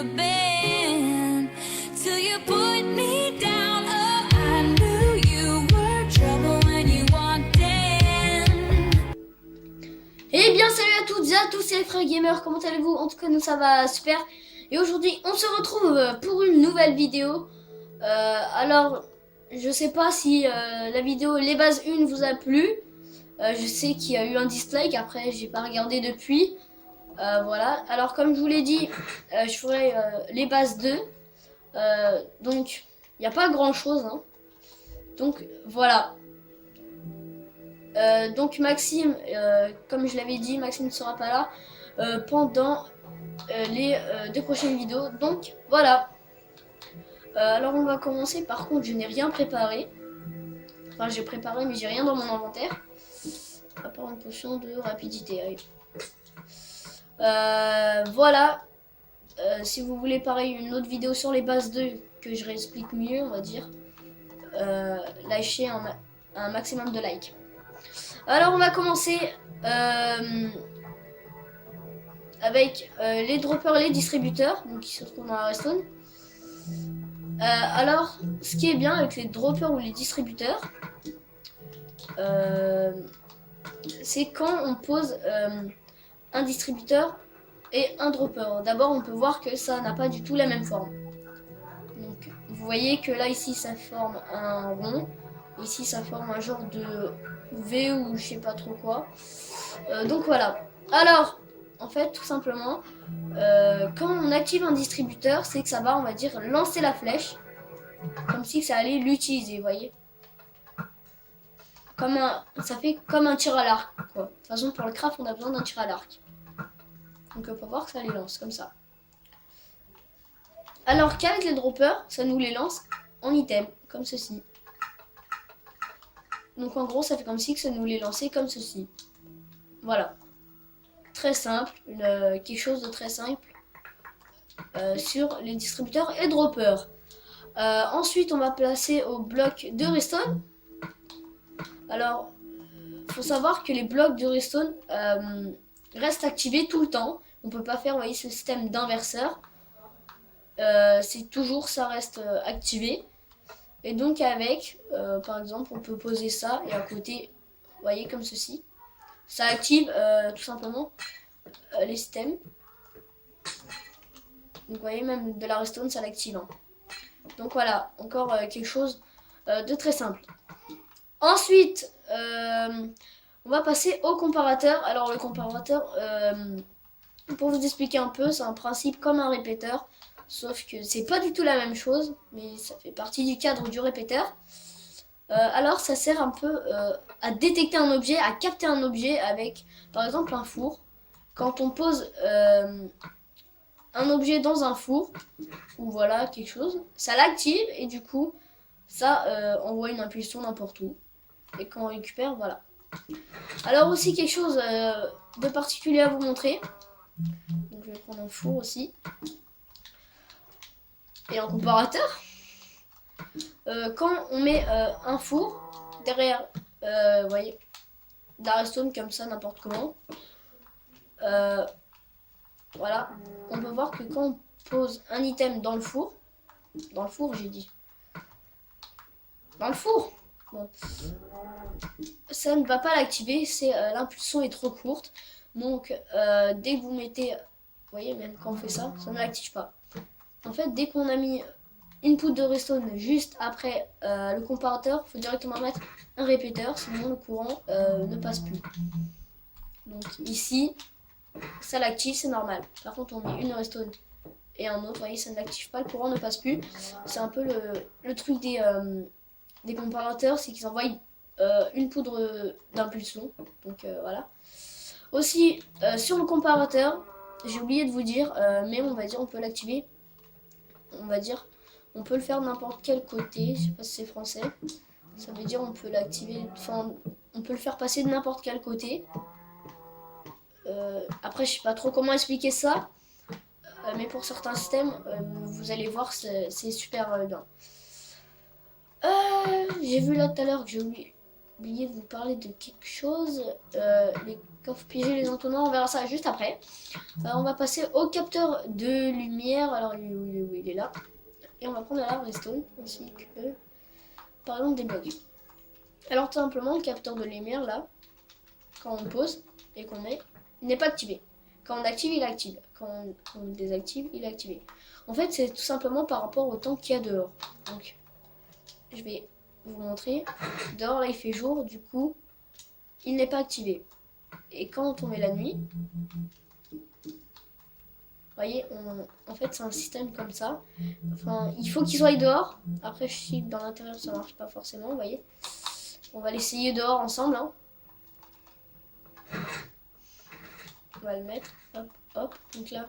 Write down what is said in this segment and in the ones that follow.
never been till you put me down. Oh, I knew you were trouble when you walked in. Eh bien salut à toutes et à tous, c'est les frères gamers, comment allez-vous? En tout cas nous ça va super. Et aujourd'hui on se retrouve pour une nouvelle vidéo. Alors je sais pas si la vidéo Les bases 1 vous a plu. Je sais qu'il y a eu un dislike, après j'ai pas regardé depuis. Voilà, alors comme je vous l'ai dit, je ferai les bases 2. Donc il n'y a pas grand chose, hein. Donc voilà. Donc Maxime, comme je l'avais dit, Maxime ne sera pas là pendant les 2 prochaines vidéos. Donc voilà. Alors on va commencer. Par contre, je n'ai rien préparé. Enfin, j'ai préparé, mais j'ai rien dans mon inventaire. À part une potion de rapidité. Allez. Voilà. Si vous voulez pareil une autre vidéo sur les bases 2 que je réexplique mieux, on va dire, lâchez un maximum de likes. Alors on va commencer avec les droppers et les distributeurs, donc qui se trouvent dans la redstone. Alors, ce qui est bien avec les droppers ou les distributeurs, c'est quand on pose un distributeur et un dropper. D'abord, on peut voir que ça n'a pas du tout la même forme. Donc, vous voyez que là, ici, ça forme un rond. Ici, ça forme un genre de V ou je sais pas trop quoi. Donc voilà. Alors, en fait, tout simplement, quand on active un distributeur, c'est que ça va, on va dire, lancer la flèche. Comme si ça allait l'utiliser, vous voyez. Ça fait comme un tir à l'arc, quoi. De toute façon, pour le craft, on a besoin d'un tir à l'arc. Donc on peut voir que ça les lance, comme ça. Alors qu'avec les droppers, ça nous les lance en item, comme ceci. Donc en gros, ça fait comme si que ça nous les lançait comme ceci. Voilà. Très simple, quelque chose de très simple sur les distributeurs et droppers. Ensuite, on va placer au bloc de redstone. Alors, faut savoir que les blocs de redstone restent activés tout le temps. On peut pas faire, vous voyez, ce système d'inverseur. C'est toujours, ça reste activé. Et donc avec, par exemple, on peut poser ça et à côté, vous voyez, comme ceci. Ça active tout simplement les systèmes. Donc vous voyez, même de la redstone, ça l'active. Hein. Donc voilà, encore quelque chose de très simple. Ensuite, on va passer au comparateur. Alors le comparateur, pour vous expliquer un peu, c'est un principe comme un répéteur. Sauf que c'est pas du tout la même chose, mais ça fait partie du cadre du répéteur. Alors ça sert un peu à détecter un objet, à capter un objet avec par exemple un four. Quand on pose un objet dans un four, ou voilà quelque chose, ça l'active et du coup ça envoie une impulsion n'importe où. Et quand on récupère, voilà. Alors aussi quelque chose de particulier à vous montrer. Donc je vais prendre un four aussi. Et un comparateur. Quand on met un four derrière, vous voyez, de la redstone comme ça, n'importe comment, voilà, on peut voir que quand on pose un item dans le four j'ai dit, dans le four, bon, ça ne va pas l'activer, c'est l'impulsion est trop courte, donc dès que vous mettez, vous voyez, même quand on fait ça, ça ne l'active pas. En fait, dès qu'on a mis input de redstone juste après le comparateur, il faut directement mettre un répéteur, sinon le courant ne passe plus. Donc ici, ça l'active, c'est normal. Par contre, on met une redstone et un autre, vous voyez, ça ne l'active pas, le courant ne passe plus. C'est un peu le truc des comparateurs, c'est qu'ils envoient une poudre d'impulsion. Donc voilà. Aussi, sur le comparateur, j'ai oublié de vous dire, mais on va dire, on peut l'activer. On va dire, on peut le faire de n'importe quel côté, je sais pas si c'est français. Ça veut dire on peut l'activer, enfin on peut le faire passer de n'importe quel côté. Après je sais pas trop comment expliquer ça, mais pour certains systèmes, vous allez voir, c'est super bien. J'ai vu là tout à l'heure que j'ai oublié de vous parler de quelque chose. coffre piégé, les entonnoirs, on verra ça juste après. On va passer au capteur de lumière. Alors il est là. Et on va prendre la redstone ainsi que par exemple des blocs. Alors tout simplement le capteur de lumière là, quand on pose et qu'on met, il n'est pas activé. Quand on active, il active. Quand on désactive, il est activé. En fait, c'est tout simplement par rapport au temps qu'il y a dehors. Donc, je vais vous montrer. Dehors, là, il fait jour. Du coup, il n'est pas activé. Et quand on met la nuit, vous voyez, en fait, c'est un système comme ça. Enfin, il faut qu'il soit dehors. Après, je sais que dans l'intérieur, ça marche pas forcément, vous voyez. On va l'essayer dehors ensemble, hein. On va le mettre, hop, hop. Donc là,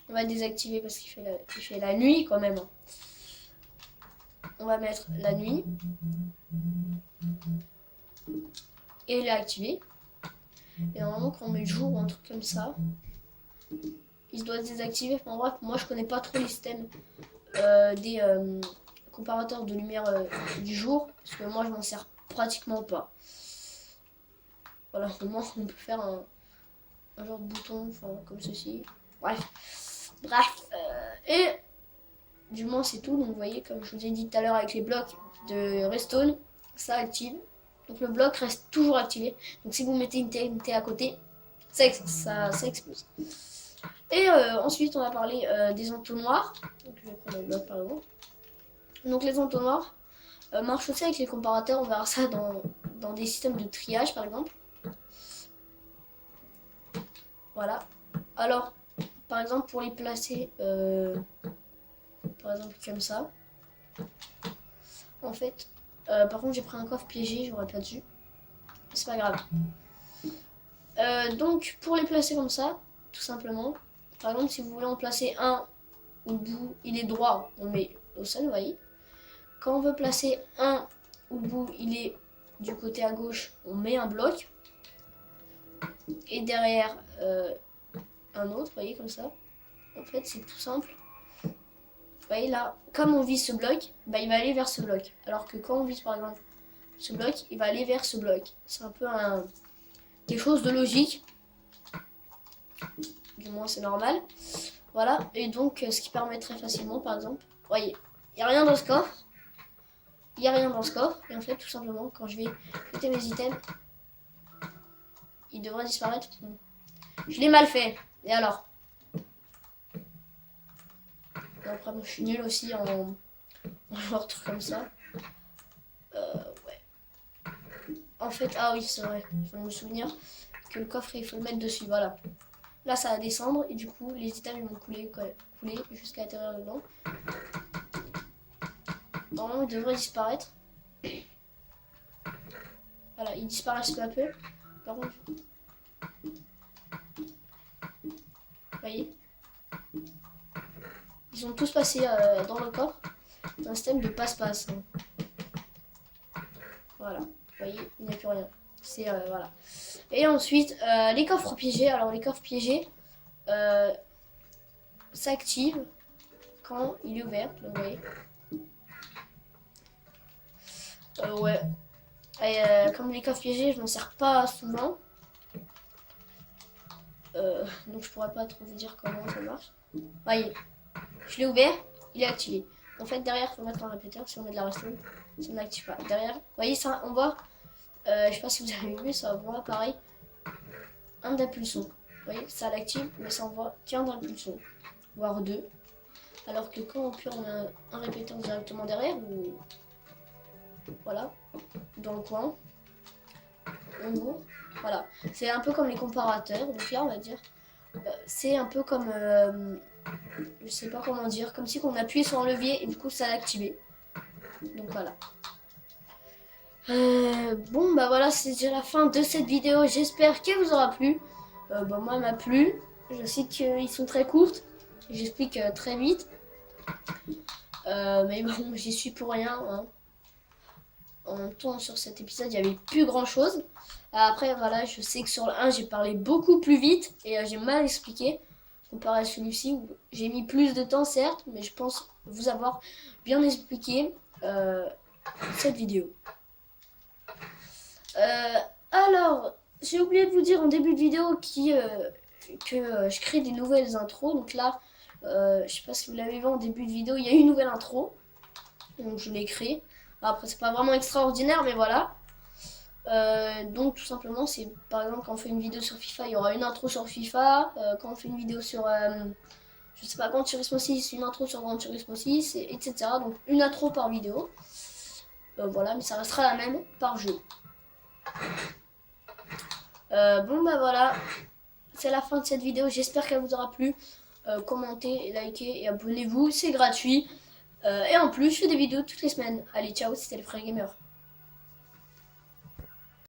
on va désactiver parce qu'il fait la nuit quand même. On va mettre la nuit. Et il est activé. Et normalement, quand on met le jour ou un truc comme ça, il se doit se désactiver. Enfin bref, moi je connais pas trop les systèmes des comparateurs de lumière du jour. Parce que moi je m'en sers pratiquement pas. Voilà, au moins on peut faire un genre de bouton, enfin comme ceci. Bref. Et du moins c'est tout. Donc vous voyez, comme je vous ai dit tout à l'heure avec les blocs de redstone, ça active. Donc le bloc reste toujours activé. Donc si vous mettez une TNT à côté, ça explose. Et ensuite on va parler des entonnoirs. Donc je vais prendre le bloc par exemple. Donc les entonnoirs marchent aussi avec les comparateurs. On verra ça dans des systèmes de triage par exemple. Voilà. Alors par exemple pour les placer par exemple comme ça. En fait, par contre j'ai pris un coffre piégé, j'aurais pas dû. C'est pas grave. Donc pour les placer comme ça, tout simplement. Par exemple si vous voulez en placer un au bout, il est droit, on met au sol, vous voyez. Quand on veut placer un au bout, il est du côté à gauche, on met un bloc. Et derrière un autre, vous voyez comme ça. En fait c'est tout simple. Vous voyez là, comme on vise ce bloc, bah, il va aller vers ce bloc. Alors que quand on vise par exemple ce bloc, il va aller vers ce bloc. C'est un peu quelque chose de logique. Du moins c'est normal. Voilà, et donc ce qui permet très facilement par exemple, vous voyez, il n'y a rien dans ce coffre. Il n'y a rien dans ce coffre. Et en fait tout simplement quand je vais jeter mes items, il devrait disparaître. Je l'ai mal fait. Et alors? Après moi, je suis nul aussi en genre truc comme ça. Ouais. En fait, ah oui c'est vrai, il faut me souvenir que le coffre il faut le mettre dessus, voilà. Là ça va descendre et du coup les items ils vont couler jusqu'à l'intérieur dedans. Normalement il devrait disparaître. Voilà, ils disparaissent peu à peu. Par contre, vous voyez, ils sont tous passés dans le coffre. C'est un système de passe-passe. Voilà, vous voyez, il n'y a plus rien. C'est voilà. Et ensuite, les coffres piégés. Alors les coffres piégés s'activent quand il est ouvert. Donc, vous voyez. Ouais. Et comme les coffres piégés, je m'en sers pas souvent. Donc je pourrais pas trop vous dire comment ça marche. Voyez, je l'ai ouvert, il est activé. En fait derrière, il faut mettre un répéteur. Si on met de la redstone, ça n'active pas. Derrière, vous voyez ça, on voit. Je sais pas si vous avez vu, ça voit pareil un d'impulsion. Vous voyez, ça l'active, mais ça envoie qu'un d'impulsion, voire deux. Alors que quand on pure, on a un répéteur directement derrière, ou voilà, dans le coin, on ouvre. Voilà, c'est un peu comme les comparateurs. Donc là, on va dire, c'est un peu comme, je sais pas comment dire, comme si on appuyait sur un levier et du coup ça l'activait. Donc voilà. Bon bah voilà, c'est déjà la fin de cette vidéo. J'espère qu'elle vous aura plu. Bah moi, elle m'a plu. Je sais qu'ils sont très courtes. J'explique très vite. Mais bon, j'y suis pour rien. Hein. En même temps, sur cet épisode, il n'y avait plus grand chose. Après, voilà, je sais que sur le 1, j'ai parlé beaucoup plus vite et j'ai mal expliqué. Comparé à celui-ci où j'ai mis plus de temps, certes, mais je pense vous avoir bien expliqué cette vidéo. Alors, j'ai oublié de vous dire en début de vidéo que je crée des nouvelles intros. Donc là, je sais pas si vous l'avez vu en début de vidéo, il y a une nouvelle intro. Donc je l'ai créée. Après, c'est pas vraiment extraordinaire, mais voilà. Donc tout simplement, c'est par exemple quand on fait une vidéo sur FIFA, il y aura une intro sur FIFA. Quand on fait une vidéo sur, je sais pas, Gran Turismo 6, une intro sur Gran Turismo 6, etc. Donc une intro par vidéo. Voilà, mais ça restera la même par jeu. Bon bah voilà, c'est la fin de cette vidéo. J'espère qu'elle vous aura plu. Commentez, likez et abonnez-vous, c'est gratuit. Et en plus, je fais des vidéos toutes les semaines. Allez, ciao, c'était le Frère Gamer.